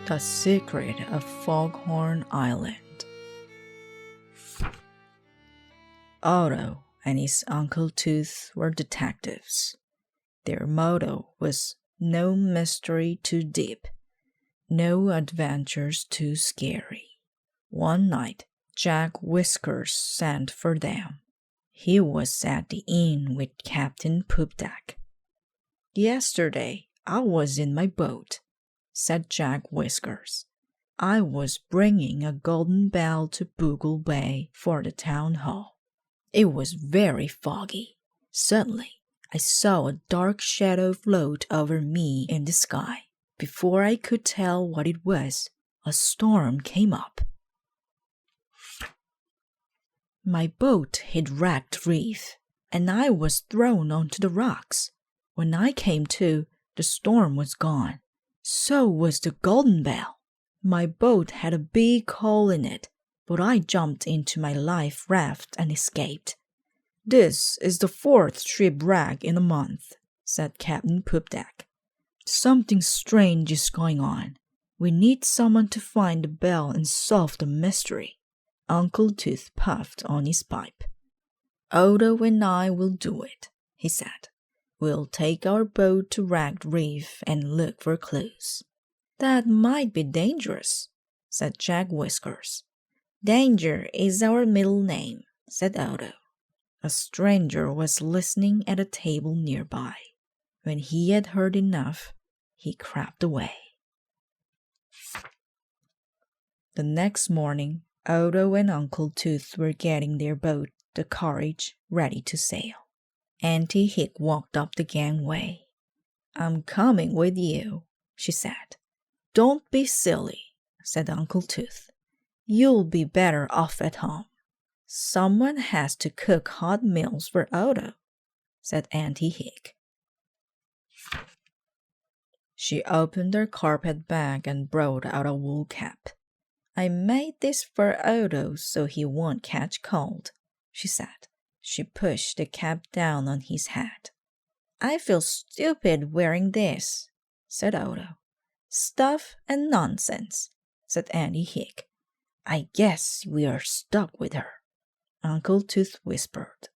The Secret of Foghorn Island. Otto and his Uncle Tooth were detectives. Their motto was no mystery too deep, no adventures too scary. One night, Jack Whiskers sent for them. He was at the inn with Captain Poopdack. "Yesterday, I was in my boat," said Jack Whiskers. "I was bringing a golden bell to Boogle Bay for the town hall. It was very foggy. Suddenly, I saw a dark shadow float over me in the sky. Before I could tell what it was, a storm came up. My boat hit Wrecked Reef, and I was thrown onto the rocks. When I came to, the storm was gone. So was the golden bell. My boat had a big hole in it, but I jumped into my life raft and escaped. This is the 4th shipwreck in a month," said Captain Poopdack. "Something strange is going on. We need someone to find the bell and solve the mystery." Uncle Tooth puffed on his pipe. "Odo and I will do it," he said. "We'll take our boat to Wrecked Reef and look for clues." "That might be dangerous," said Jack Whiskers. "Danger is our middle name," said Odo. A stranger was listening at a table nearby. When he had heard enough, he crept away. The next morning, Odo and Uncle Tooth were getting their boat, the Courage, ready to sail. Auntie Hick walked up the gangway. "I'm coming with you," she said. "Don't be silly," said Uncle Tooth. "You'll be better off at home." "Someone has to cook hot meals for Odo," said Auntie Hick. She opened her carpet bag and brought out a wool cap. "I made this for Odo so he won't catch cold," she said. She pushed the cap down on his head. "I feel stupid wearing this," said Odo. "Stuff and nonsense," said Auntie Hick. "I guess we are stuck with her," Uncle Tooth whispered.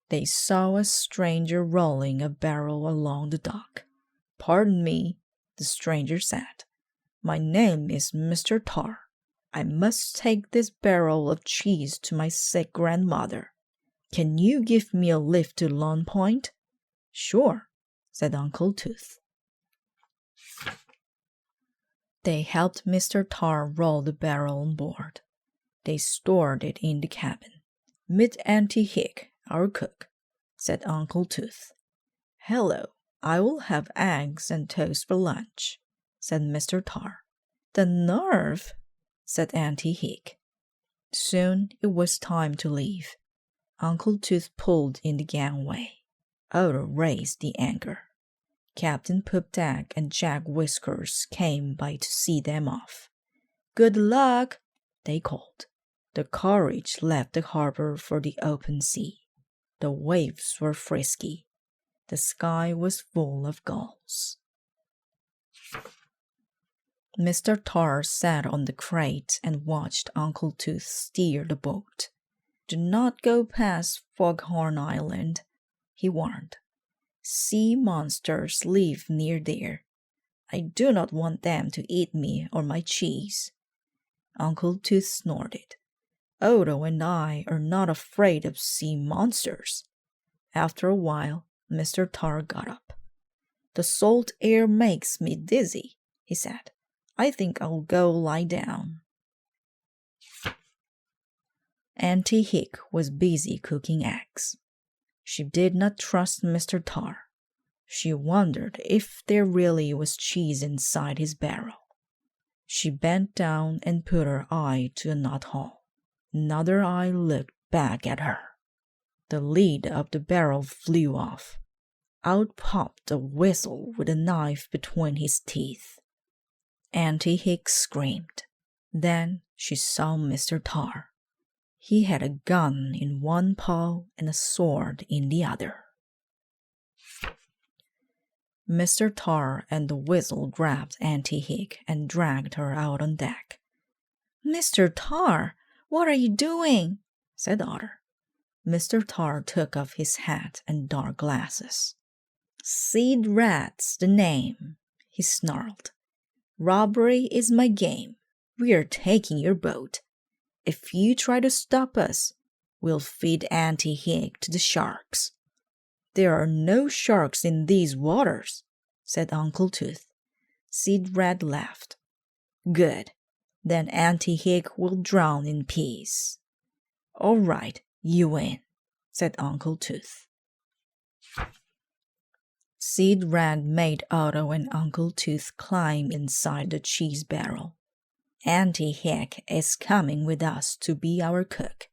They saw a stranger rolling a barrel along the dock. "Pardon me," the stranger said. "My name is Mr. Tar. I must take this barrel of cheese to my sick grandmother. Can you give me a lift to Lone Point?" "Sure," said Uncle Tooth. They helped Mr. Tar roll the barrel on board. They stored it in the cabin. "Meet Auntie Hick, our cook," said Uncle Tooth. "Hello, I will have eggs and toast for lunch," said Mr. Tar. "The nerve," said Auntie Hick. Soon it was time to leave. Uncle Tooth pulled in the gangway. Odo raised the anchor. Captain Poopdack and Jack Whiskers came by to see them off. "Good luck," they called. The Courage left the harbor for the open sea. The waves were frisky. The sky was full of gulls. Mr. Tar sat on the crate and watched Uncle Tooth steer the boat. "Do not go past Foghorn Island," he warned. "Sea monsters live near there. I do not want them to eat me or my cheese." Uncle Tooth snorted. "Odo and I are not afraid of sea monsters." After a while, Mr. Tar got up. "The salt air makes me dizzy," he said. "I think I'll go lie down." Auntie Hick was busy cooking eggs. She did not trust Mr. Tar. She wondered if there really was cheese inside his barrel. She bent down and put her eye to a knothole. Another eye looked back at her. The lid of the barrel flew off. Out popped a Whistle with a knife between his teeth. Auntie Hick screamed. Then she saw Mr. Tar. He had a gun in one paw and a sword in the other. Mr. Tar and the Weasel grabbed Auntie Hig and dragged her out on deck. "Mr. Tar, what are you doing?" said Otter. Mr. Tar took off his hat and dark glasses. "Sid Rat's the name," he snarled. "Robbery is my game. We're taking your boat. If you try to stop us, we'll feed Auntie Hig to the sharks." "There are no sharks in these waters," said Uncle Tooth. Sid Rat laughed. "Good. Then Auntie Hig will drown in peace." "All right, you win," said Uncle Tooth. Sid Rat made Otto and Uncle Tooth climb inside the cheese barrel. "Auntie Hig is coming with us to be our cook,"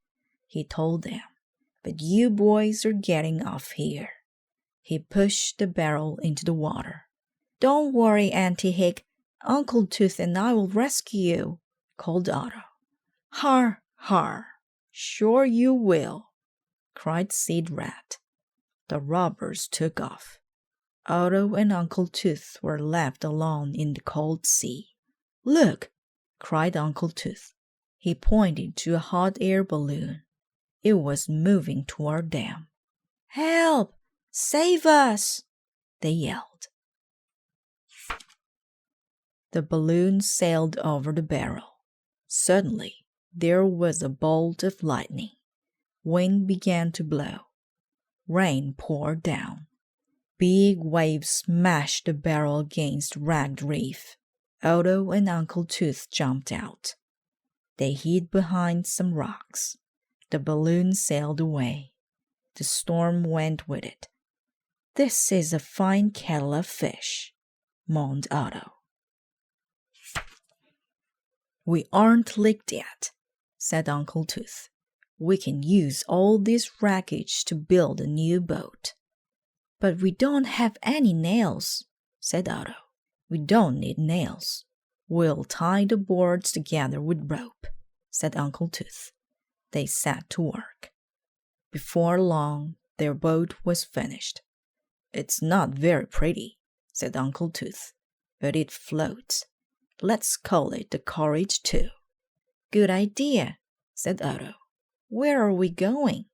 he told them. "But you boys are getting off here." He pushed the barrel into the water. "Don't worry, Auntie Hig. Uncle Tooth and I will rescue you," called Otto. "Har, har! Sure you will," cried Sid Rat. The robbers took off. Otto and Uncle Tooth were left alone in the cold sea. "Look!" cried Uncle Tooth. He pointed to a hot air balloon. It was moving toward them. "Help! Save us!" they yelled. The balloon sailed over the barrel. Suddenly, there was a bolt of lightning. Wind began to blow. Rain poured down. Big waves smashed the barrel against ragged reef. Otto and Uncle Tooth jumped out. They hid behind some rocks. The balloon sailed away. The storm went with it. "This is a fine kettle of fish," moaned Otto. "We aren't licked yet," said Uncle Tooth. "We can use all this wreckage to build a new boat." "But we don't have any nails," said Otto. "We don't need nails. We'll tie the boards together with rope," said Uncle Tooth. They set to work. Before long, their boat was finished. "It's not very pretty," said Uncle Tooth, "but it floats. Let's call it the Courage 2. "Good idea," said Otto. "Where are we going?"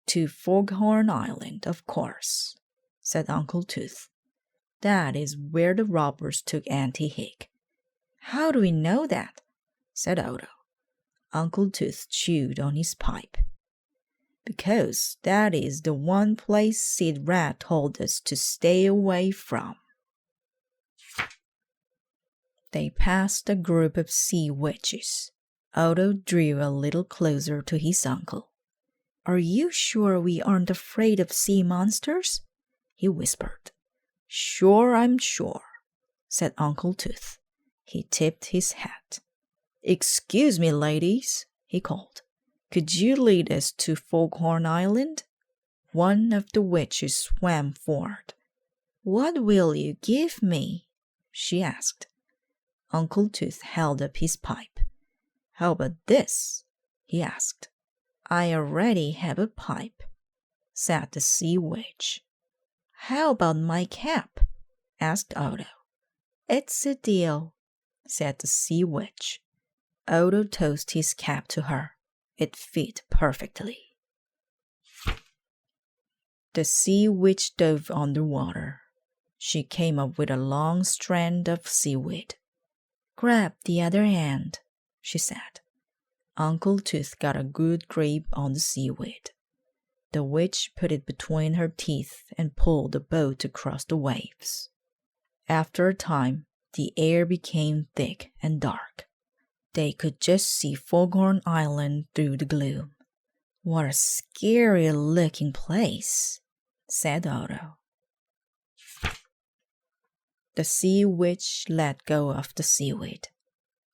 "To Foghorn Island, of course," said Uncle Tooth. "That is where the robbers took Auntie Hig." "How do we know that?" said Otto. Uncle Tooth chewed on his pipe. "Because that is the one place Sid Rat told us to stay away from." They passed a group of sea witches. Otto drew a little closer to his uncle. "Are you sure we aren't afraid of sea monsters?" he whispered. "Sure, I'm sure," said Uncle Tooth. He tipped his hat. "Excuse me, ladies," he called. "Could you lead us to Foghorn Island?" One of the witches swam forward. "What will you give me?" she asked. Uncle Tooth held up his pipe. "How about this?" he asked. "I already have a pipe," said the sea witch. "How about my cap?" asked Otto. "It's a deal," said the sea witch. Otto tossed his cap to her. It fit perfectly. The sea witch dove underwater. She came up with a long strand of seaweed. "Grab the other end," she said. Uncle Tooth got a good grip on the seaweed. The witch put it between her teeth and pulled the boat across the waves. After a time, the air became thick and dark. They could just see Foghorn Island through the gloom. "What a scary-looking place," said Otto. The sea witch let go of the seaweed.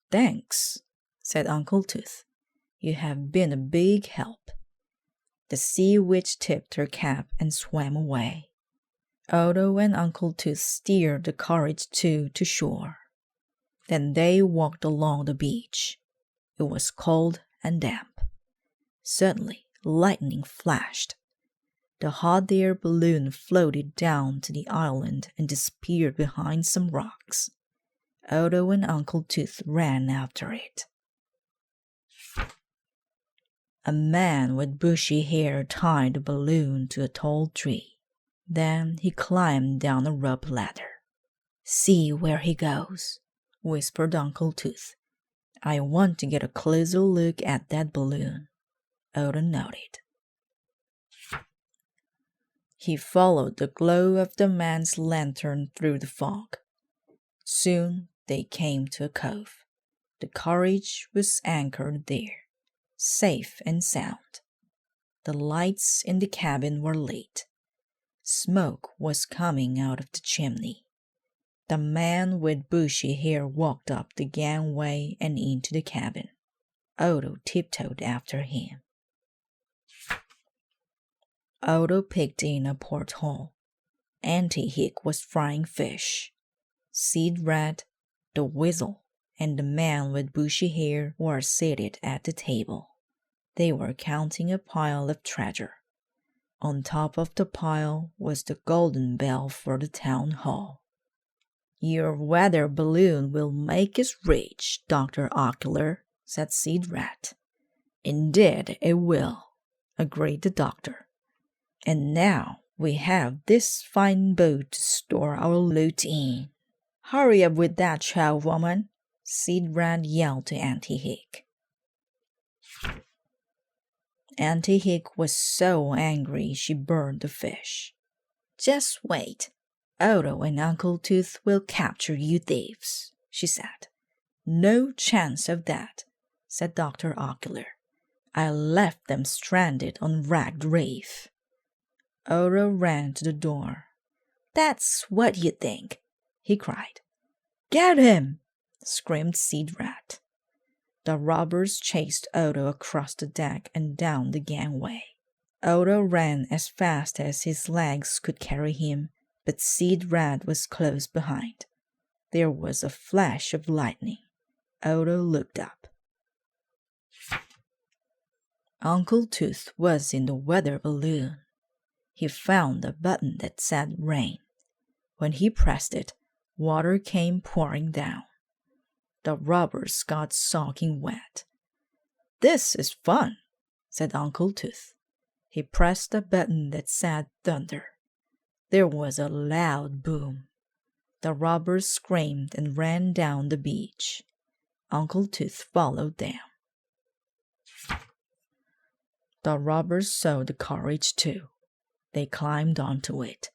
"Thanks," said Uncle Tooth. "You have been a big help." The sea witch tipped her cap and swam away. Otto and Uncle Tooth steered the Courage 2 to shore. Then they walked along the beach. It was cold and damp. Suddenly, lightning flashed. The hot air balloon floated down to the island and disappeared behind some rocks. Odo and Uncle Tooth ran after it. A man with bushy hair tied the balloon to a tall tree. Then he climbed down a rope ladder. "See where he goes," whispered Uncle Tooth. "I want to get a closer look at that balloon." Odo nodded. He followed the glow of the man's lantern through the fog. Soon they came to a cove. The carriage was anchored there, safe and sound. The lights in the cabin were lit. Smoke was coming out of the chimney. The man with bushy hair walked up the gangway and into the cabin. Odo tiptoed after him. Odo peeked in a porthole. Auntie Hick was frying fish. Sid Rat, the Weasel, and the man with bushy hair were seated at the table. They were counting a pile of treasure. On top of the pile was the golden bell for the town hall. "Your weather balloon will make us rich, Dr. Ocular," said Sid Rat. "Indeed it will," agreed the doctor. "And now we have this fine boat to store our loot in." "Hurry up with that, child woman," Sid Rat yelled to Auntie Hick. Auntie Hick was so angry she burned the fish. "Just wait. Odo and Uncle Tooth will capture you thieves," she said. "No chance of that," said Dr. Ocular. "I left them stranded on Ragged Reef." Odo ran to the door. "That's what you think," he cried. "Get him!" screamed Sid Rat. The robbers chased Odo across the deck and down the gangway. Odo ran as fast as his legs could carry him, but Sid Rat was close behind. There was a flash of lightning. Odo looked up. Uncle Tooth was in the weather balloon. He found a button that said rain. When he pressed it, water came pouring down. The robbers got soaking wet. "This is fun," said Uncle Tooth. He pressed the button that said thunder. There was a loud boom. The robbers screamed and ran down the beach. Uncle Tooth followed them. The robbers saw the carriage too. They climbed onto it.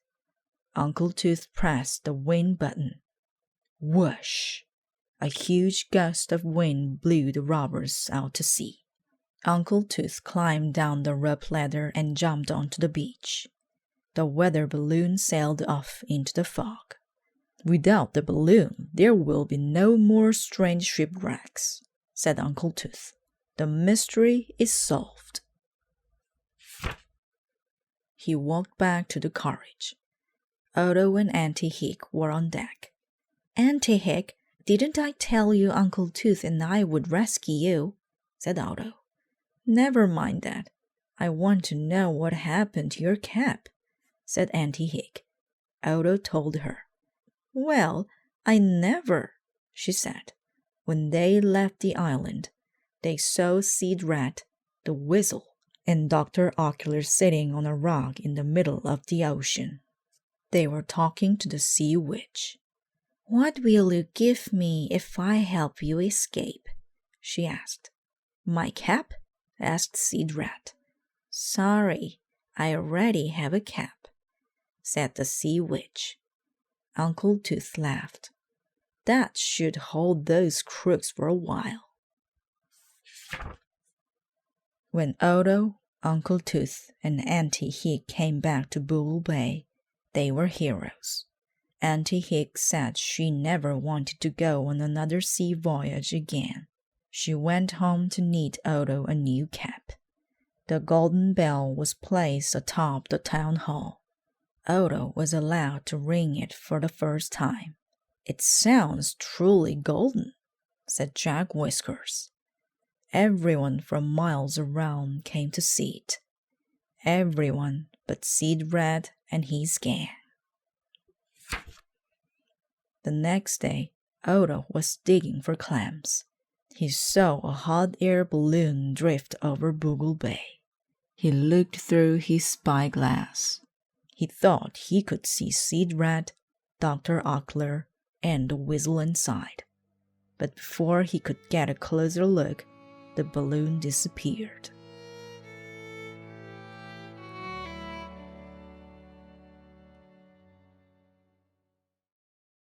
Uncle Tooth pressed the wind button. Whoosh! A huge gust of wind blew the robbers out to sea. Uncle Tooth climbed down the rope ladder and jumped onto the beach. The weather balloon sailed off into the fog. "Without the balloon, there will be no more strange shipwrecks," said Uncle Tooth. "The mystery is solved." He walked back to the carriage. Odo and Auntie Hick were on deck. "Auntie Hick, didn't I tell you Uncle Tooth and I would rescue you?" said Odo. "Never mind that. I want to know what happened to your cap," said Auntie Hick. Odo told her. "Well, I never," she said. When they left the island, they saw Sid Rat, the Weasel, and Dr. Ocular sitting on a rock in the middle of the ocean. They were talking to the sea witch. "What will you give me if I help you escape?" she asked. "My cap?" asked Sid Rat. "Sorry, I already have a cap," said the sea witch. Uncle Tooth laughed. "That should hold those crooks for a while." When Odo, Uncle Tooth, and Auntie Hick came back to Bull Bay, they were heroes. Auntie Hick said she never wanted to go on another sea voyage again. She went home to knit Odo a new cap. The golden bell was placed atop the town hall. Odo was allowed to ring it for the first time. "It sounds truly golden," said Jack Whiskers. Everyone from miles around came to see it. Everyone but Sid Rat and his gang. The next day, Odo was digging for clams. He saw a hot air balloon drift over Boogle Bay. He looked through his spyglass. He thought he could see Sid Rat, Dr. Ockler, and the Weasel inside. But before he could get a closer look, the balloon disappeared.